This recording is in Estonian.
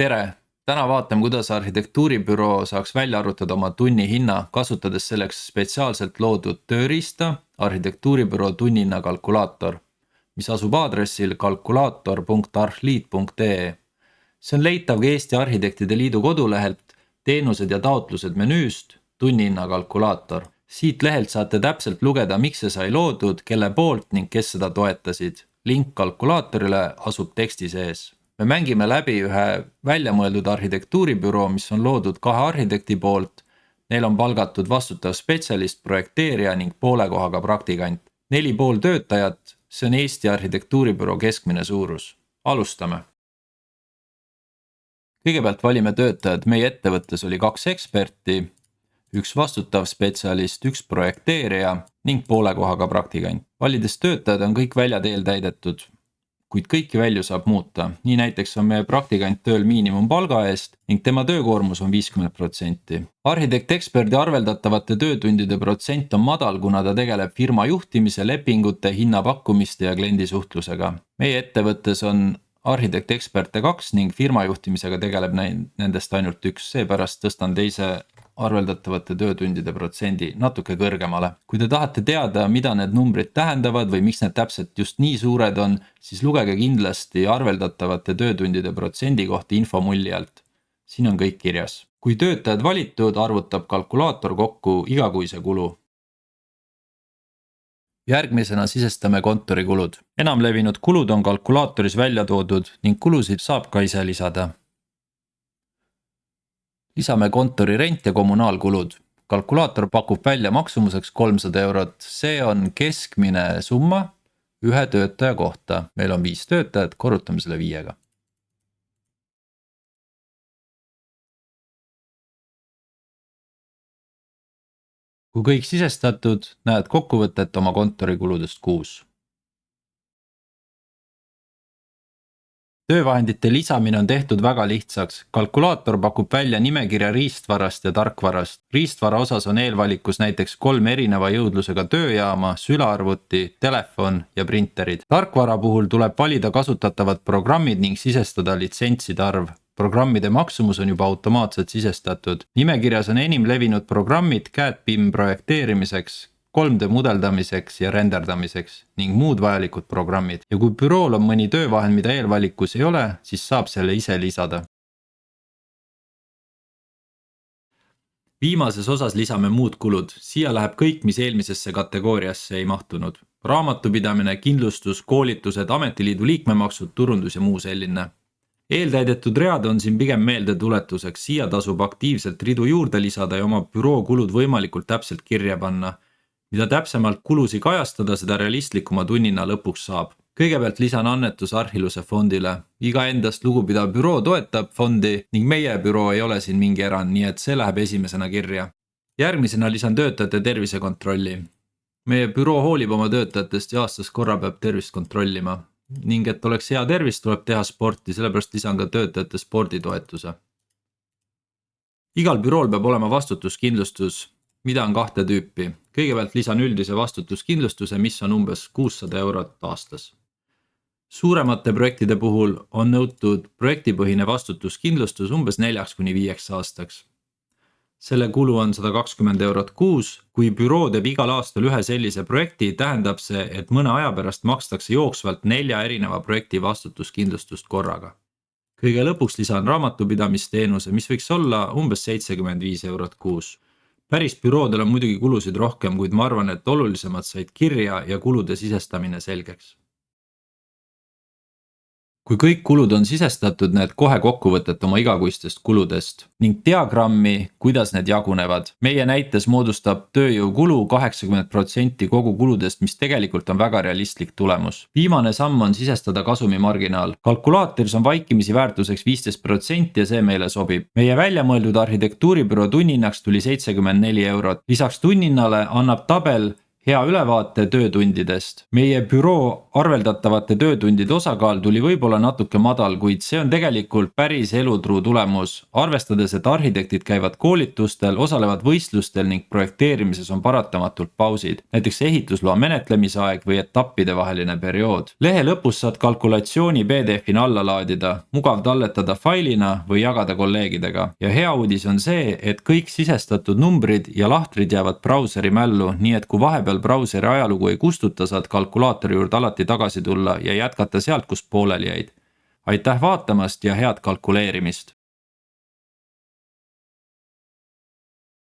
Tere! Täna vaatame, kuidas arhitektuuribüroo saaks välja arvutada oma tunni hinna, kasutades selleks spetsiaalselt loodud tööriista arhitektuuribüroo tunnihinna kalkulaator, mis asub aadressil kalkulaator.arhliit.ee. See on leitav ka Eesti Arhitektide Liidu kodulehelt, teenused ja taotlused menüüst, tunnihinna kalkulaator. Siit lehelt saate täpselt lugeda, miks see sai loodud, kelle poolt ning kes seda toetasid. Link kalkulaatorile asub teksti sees. Me mängime läbi ühe väljamõeldud arhitektuuribüroo, mis on loodud 2 arhitekti poolt. Neil on palgatud vastutav spetsialist, projekteerija ning poole kohaga praktikant. 4,5 töötajat, see on Eesti arhitektuuribüroo keskmine suurus. Alustame. Kõigepealt valime töötajad. Meie ettevõttes oli 2 eksperti, 1 vastutav spetsialist, 1 projekteerija ning poole kohaga praktikant. Valides töötajad on kõik väljad eeltäidetud, kuid kõiki välju saab muuta. Nii näiteks on meie praktikant tööl miinimumpalga eest ning tema töökoormus on 50%. Arhitekt-eksperdi arveldatavate töötundide protsent on madal, kuna ta tegeleb firma juhtimise, lepingute, hinnapakkumiste ja kliendisuhtlusega. Meie ettevõttes on arhitekt-eksperte 2 ning firma juhtimisega tegeleb nendest ainult 1, seepärast tõstan teise arveldatavate töötundide protsendi natuke kõrgemale. Kui te tahate teada, mida need numbrid tähendavad või miks need täpselt just nii suured on, siis lugege kindlasti arveldatavate töötundide protsendi kohta infomulli alt. Siin on kõik kirjas. Kui töötajad valitud, arvutab kalkulaator kokku igakuise kulu. Järgmisena sisestame kontorikulud. Enamlevinud kulud on kalkulaatoris välja toodud ning kulusid saab ka ise lisada. Lisame kontori rent ja kommunaalkulud. Kalkulaator pakub välja maksumuseks 300 €. See on keskmine summa ühe töötaja kohta. Meil on 5 töötajat, korrutame selle 5-ga. Kui kõik sisestatud, näed kokkuvõtet oma kontorikuludest kuus. Töövahendite lisamine on tehtud väga lihtsaks. Kalkulaator pakub välja nimekirja riistvarast ja tarkvarast. Riistvara osas on eelvalikus näiteks 3 erineva jõudlusega tööjaama, sülearvuti, telefon ja printerid. Tarkvara puhul tuleb valida kasutatavad programmid ning sisestada litsentside arv. Programmide maksumus on juba automaatselt sisestatud. Nimekirjas on enim levinud programmid CAD/BIM projekteerimiseks, 3D mudeldamiseks ja renderdamiseks ning muud vajalikud programmid. Ja kui bürool on mõni töövahend, mida eelvalikus ei ole, siis saab selle ise lisada. Viimases osas lisame muud kulud. Siia läheb kõik, mis eelmisesse kategooriasse ei mahtunud. Raamatupidamine, kindlustus, koolitused, ametiliidu liikmemaksud, turundus ja muu selline. Eeltäidetud read on siin pigem meeldetuletuseks. Siia tasub aktiivselt ridu juurde lisada ja oma büroo kulud võimalikult täpselt kirja panna. Mida täpsemalt kulusi kajastada, seda realistlikuma tunnina lõpuks saab. Kõigepealt lisan annetus Arhiluse fondile. Iga endast lugupidav büroo toetab fondi ning meie büroo ei ole siin mingi erand, nii et see läheb esimesena kirja. Järgmisena lisan töötajate tervisekontrolli. Meie büroo hoolib oma töötajatest ja aastas korra peab tervist kontrollima. Ning et oleks hea tervist, tuleb teha sporti, sellepärast lisan ka töötajate sporditoetuse. Igal bürool peab olema vastutuskindlustus, mida on 2 tüüpi. Kõigepealt lisan üldise vastutuskindlustuse, mis on umbes 600 € aastas. Suuremate projektide puhul on nõutud projektipõhine vastutuskindlustus umbes 4–5 aastaks. Selle kulu on 120 € kuus. Kui büroo teeb igal aastal ühe sellise projekti, tähendab see, et mõne aja pärast makstakse jooksvalt 4 erineva projekti vastutuskindlustust korraga. Kõige lõpuks lisan raamatupidamisteenuse, mis võiks olla umbes 75 € kuus. Päris büroodel on muidugi kulusid rohkem, kuid ma arvan, et olulisemad said kirja ja kulude sisestamine selgeks. Kui kõik kulud on sisestatud, näed kohe kokkuvõtet oma igakuistest kuludest ning diagrammi, kuidas need jagunevad. Meie näites moodustab tööjõukulu 80% kogu kuludest, mis tegelikult on väga realistlik tulemus. Viimane samm on sisestada kasumimarginaal. Kalkulaatoris on vaikimisi väärtuseks 15% ja see meile sobib. Meie väljamõeldud arhitektuuribüroo tunnihinnaks tuli 74 €. Lisaks tunnihinnale annab tabel hea ülevaate töötundidest. Meie büroo arveldatavate töötundide osakaal tuli võib-olla natuke madal, kuid see on tegelikult päris elutruu tulemus, arvestades, et arhitektid käivad koolitustel, osalevad võistlustel ning projekteerimises on paratamatult pausid, näiteks ehitusloa menetlemise aeg või etappide vaheline periood. Lehe lõpus saad kalkulatsiooni PDF-ina alla laadida, mugav talletada failina või jagada kolleegidega. Ja hea uudis on see, et kõik sisestatud numbrid ja lahtrid jäävad brauseri mällu, nii et kui vahepeal brauseri ajalugu ei kustuta, saad kalkulaatori juurde alati tagasi tulla ja jätkata sealt, kus pooleli jäid. Aitäh vaatamast ja head kalkuleerimist!